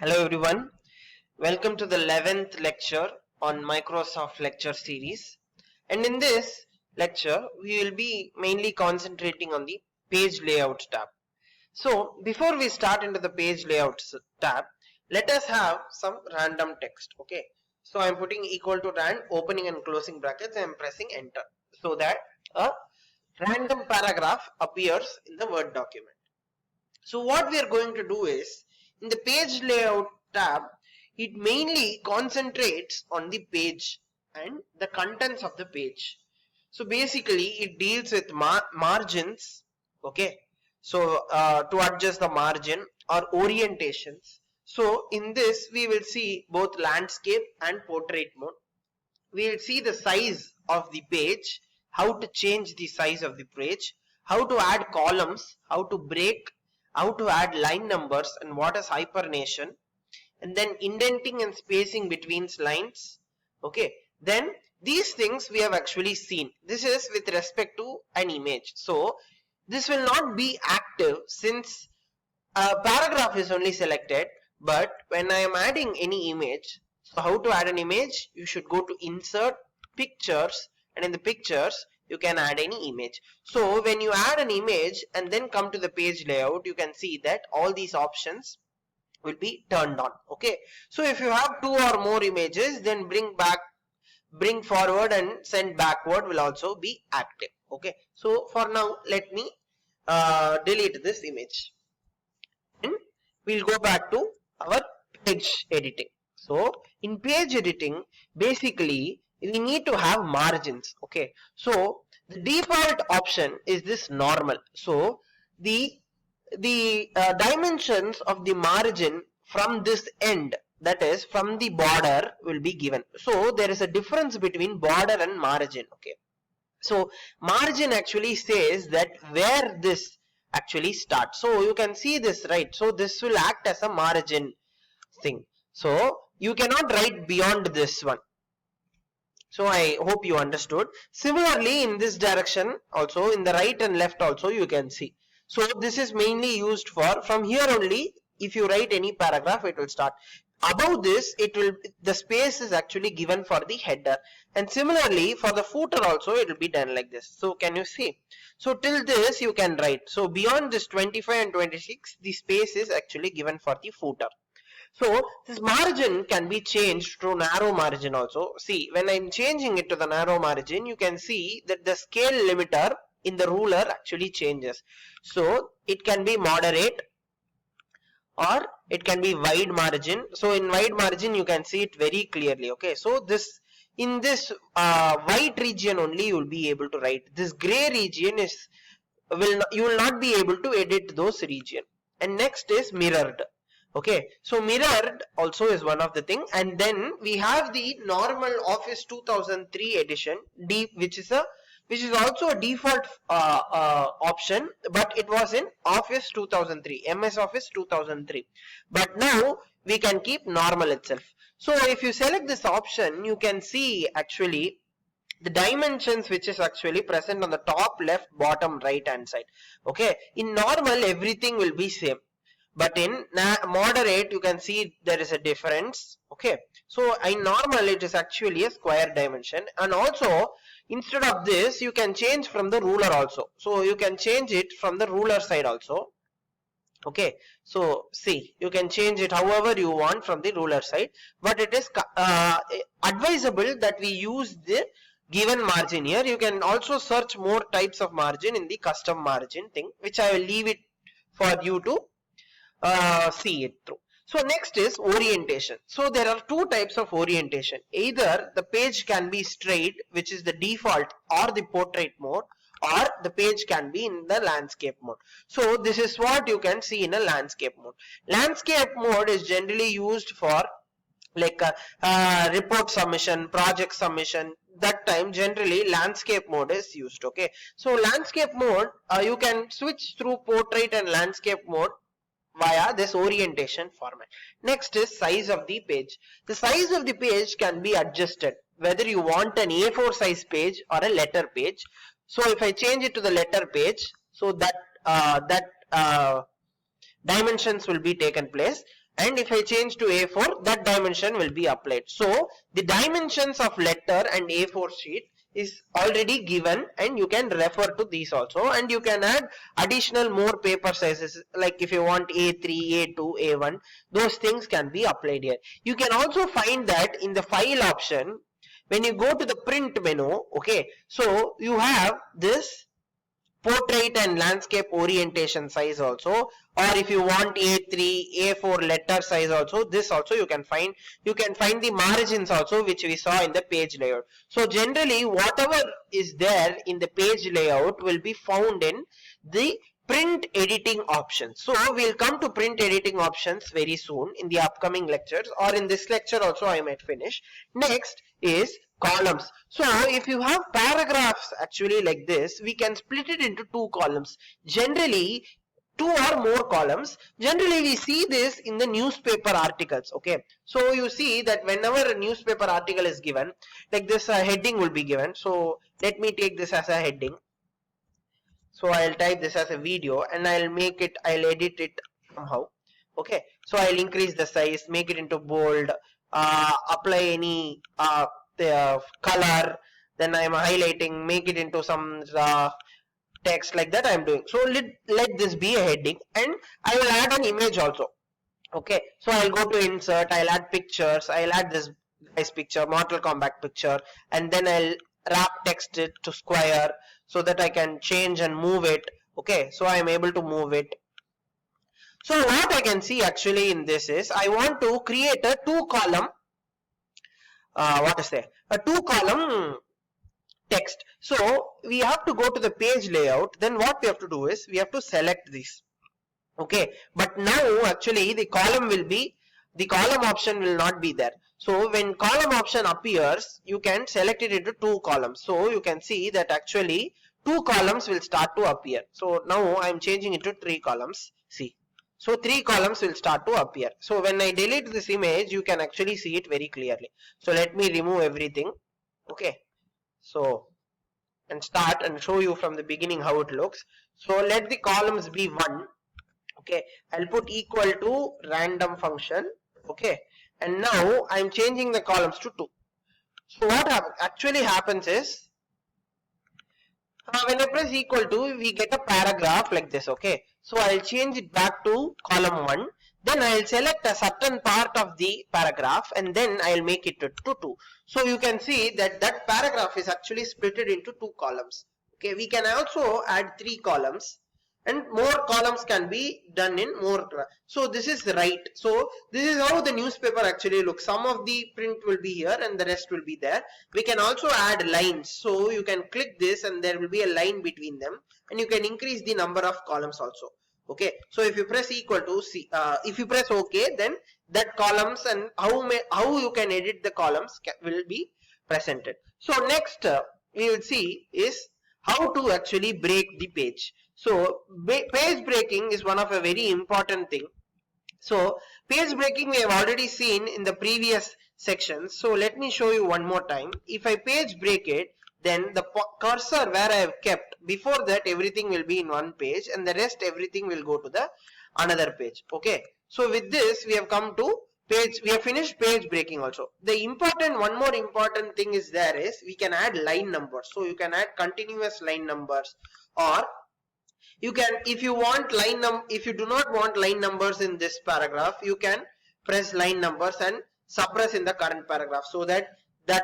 Hello everyone, welcome to the 11th lecture on Microsoft lecture series, and in this lecture we will be mainly concentrating on the page layout tab. So before we start into the page layouts tab, let us have some random text. Okay, so I am putting equal to rand, opening and closing brackets, I am pressing enter so that a random paragraph appears in the Word document. So what we are going to do is, in the page layout tab, it mainly concentrates on the page and the contents of the page. So basically it deals with margins, okay, so to adjust the margin or orientations. So in this we will see both landscape and portrait mode. We will see the size of the page, how to change the size of the page, how to add columns, how to break, how to add line numbers, and what is hypernation, and then indenting and spacing between lines. Okay, then these things we have actually seen. This is with respect to an image. So this will not be active since a paragraph is only selected, but when I am adding any image, so how to add an image? You should go to insert pictures, and in the pictures you can add any image. So when you add an image and then come to the page layout, you can see that all these options will be turned on. Okay, so if you have two or more images, then bring forward and send backward will also be active. Okay, so for now let me delete this image and we'll go back to our page editing. So in page editing, basically we need to have margins. Okay, so the default option is this normal. So the dimensions of the margin from this end, that is from the border, will be given. So there is a difference between border and margin. Okay, so margin actually says that where this actually starts. So you can see this, right? So this will act as a margin thing. So you cannot write beyond this one. So I hope you understood. Similarly, in this direction also, in the right and left also, you can see. So this is mainly used for, from here only, if you write any paragraph, it will start. Above this, the space is actually given for the header, and similarly for the footer also it will be done like this. So can you see? So till this you can write. So beyond this 25 and 26, the space is actually given for the footer. So this margin can be changed to narrow margin also. See, when I'm changing it to the narrow margin, you can see that the scale limiter in the ruler actually changes. So it can be moderate or it can be wide margin. So in wide margin you can see it very clearly. Okay, so this, in this white region only you will be able to write. This gray region is you will not be able to edit those region. And next is mirrored. Okay, so mirrored also is one of the thing, and then we have the normal Office 2003 edition, which is also a default option, but it was in Office 2003, MS Office 2003. But now we can keep normal itself. So if you select this option, you can see actually the dimensions which is actually present on the top, left, bottom, right hand side. Okay, in normal everything will be same, but in moderate you can see there is a difference. Okay, so in normal it is actually a square dimension, and also instead of this you can change from the ruler also. So you can change it from the ruler side also. Okay, so see, you can change it however you want from the ruler side, but it is advisable that we use the given margin here. You can also search more types of margin in the custom margin thing, which I will leave it for you to see it through. So next is orientation. So there are two types of orientation. Either the page can be straight, which is the default, or the portrait mode, or the page can be in the landscape mode. So this is what you can see in a landscape mode. Landscape mode is generally used for like report submission, project submission. That time generally landscape mode is used. Okay, so landscape mode you can switch through portrait and landscape mode via this orientation format. Next is size of the page. The size of the page can be adjusted, whether you want an A4 size page or a letter page. So if I change it to the letter page, so that dimensions will be taken place, and if I change to A4, that dimension will be applied. So the dimensions of letter and A4 sheet is already given, and you can refer to these also, and you can add additional more paper sizes, like if you want A3, A2, A1, those things can be applied here. You can also find that in the file option when you go to the print menu. Okay, so you have this portrait and landscape orientation size also, or if you want A3, A4 letter size also, this also you can find. You can find the margins also, which we saw in the page layout. So generally whatever is there in the page layout will be found in the print editing options. So we'll come to print editing options very soon in the upcoming lectures, or in this lecture also I might finish. Next is columns. So if you have paragraphs actually like this, we can split it into two columns. Generally, two or more columns. Generally we see this in the newspaper articles. Okay, so you see that whenever a newspaper article is given, like this heading will be given. So let me take this as a heading. So I'll type this as a video, and I'll edit it somehow. Okay, so I'll increase the size, make it into bold, apply any the color, then I'm highlighting, make it into some text, like that I'm doing. So let this be a heading, and I will add an image also. Okay, so I'll go to insert, I'll add pictures, I'll add this guy's picture, Mortal Kombat picture, and then I'll wrap text it to square so that I can change and move it. Okay, so I am able to move it. So what I can see actually in this is, I want to create a two column a two column text. So we have to go to the page layout. Then what we have to do is, we have to select this. Okay, but now actually the column option will not be there. So when column option appears, you can select it into two columns. So you can see that actually two columns will start to appear. So now I am changing it to three columns. See, so three columns will start to appear. So when I delete this image, you can actually see it very clearly. So let me remove everything. Okay, so and start and show you from the beginning how it looks. So let the columns be 1. Okay, I'll put equal to random function. Okay, and now I'm changing the columns to 2. So what actually happens is, when I press equal to, we get a paragraph like this. Okay, so I'll change it back to column 1. Then I'll select a certain part of the paragraph, and then I'll make it to 2. So you can see that that paragraph is actually split into 2 columns. Okay, we can also add 3 columns, and more columns can be done in more. So this is right. So this is how the newspaper actually looks. Some of the print will be here and the rest will be there. We can also add lines. So you can click this and there will be a line between them, and you can increase the number of columns also. Okay, so if you press equal to, if you press OK, then that columns and how you can edit the columns will be presented. So next we will see is how to actually break the page. So page breaking is one of a very important thing. So page breaking we have already seen in the previous sections. So let me show you one more time. If I page break it, then the cursor where I have kept, before that everything will be in one page, and the rest everything will go to the another page. Okay, so with this we have come to page, we have finished page breaking also. The one more important thing is there is, we can add line numbers. So you can add continuous line numbers, or you can, if you want if you do not want line numbers in this paragraph, you can press line numbers and suppress in the current paragraph, so that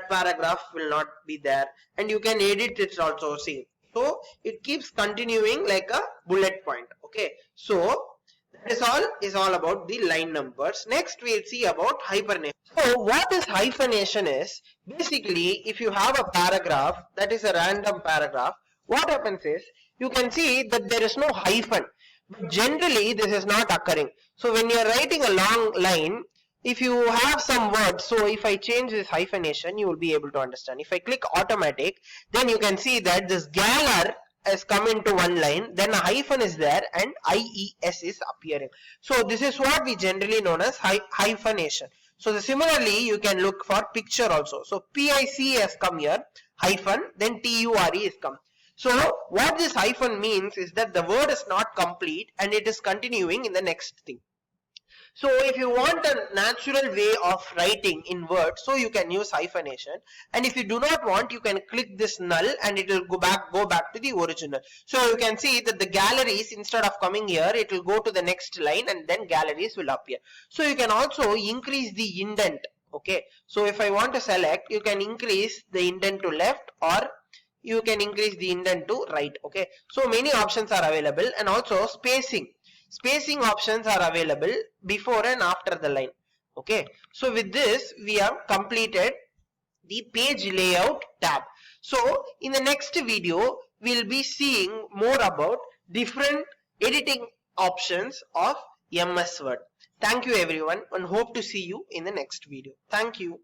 paragraph will not be there, and you can edit it also. See, so it keeps continuing like a bullet point. Okay, so that is all about the line numbers. Next we'll see about hyphenation. So what is hyphenation is, basically if you have a paragraph that is a random paragraph, what happens is, you can see that there is no hyphen, but generally this is not occurring. So when you are writing a long line, if you have some words, so if I change this hyphenation, you will be able to understand. If I click automatic, then you can see that this galar has come into one line, then a hyphen is there and IES is appearing. So this is what we generally known as hyphenation. So similarly you can look for picture also. So PIC has come here, hyphen, then TURE is come. So what this hyphen means is that the word is not complete and it is continuing in the next thing. So if you want a natural way of writing in Word, so you can use hyphenation, and if you do not want, you can click this null and it will go back to the original. So you can see that the galleries, instead of coming here, it will go to the next line and then galleries will appear. So you can also increase the indent. Okay, so if I want to select, you can increase the indent to left, or you can increase the indent to right. Okay, so many options are available, and also spacing options are available before and after the line. Okay, so with this we have completed the page layout tab. So in the next video we'll be seeing more about different editing options of MS Word. Thank you everyone, and hope to see you in the next video. Thank you.